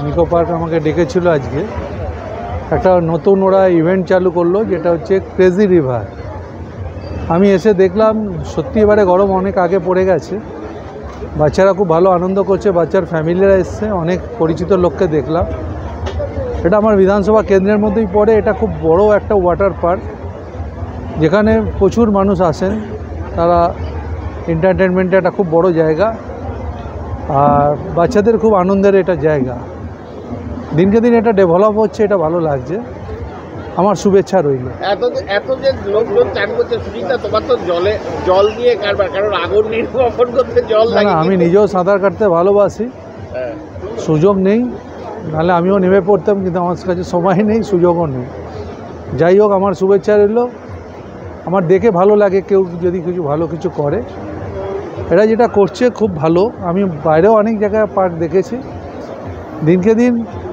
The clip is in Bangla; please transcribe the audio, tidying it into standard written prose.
নিকো পার্ক আমাকে ডেকেছিল আজকে। একটা নতুন ওরা ইভেন্ট চালু করলো, যেটা হচ্ছে ক্রেজি রিভার। আমি এসে দেখলাম সত্যি এবারে গরম অনেক আগে পড়ে গেছে। বাচ্চারা খুব ভালো আনন্দ করছে, বাচ্চার ফ্যামিলিরা এসছে, অনেক পরিচিত লোককে দেখলাম। এটা আমার বিধানসভা কেন্দ্রের মধ্যেই পড়ে। এটা খুব বড় একটা ওয়াটার পার্ক, যেখানে প্রচুর মানুষ আসেন। তারা এন্টারটেনমেন্টে একটা খুব বড় জায়গা, আর বাচ্চাদের খুব আনন্দের এটা জায়গা। দিনকে দিন এটা ডেভেলপ হচ্ছে, এটা ভালো লাগছে। আমার শুভেচ্ছা রইল। এত যে লোকজন চান করছে, সুচিন্তা তোমার তো জল নিয়ে কারবার, কারণ আগুন নির্বাপন করতে জল লাগে। আমি নিজেও সাঁতার কাটতে ভালোবাসি, সুযোগ নেই, নাহলে আমিও নেমে পড়তাম, কিন্তু আমার কাছে সময় নেই, সুযোগও নেই। যাই হোক, আমার শুভেচ্ছা রইল। আমার দেখে ভালো লাগে কেউ যদি কিছু ভালো কিছু করে। এরা যেটা করছে খুব ভালো। আমি বাইরেও অনেক জায়গায় পার্ক দেখেছি। দিনকে দিন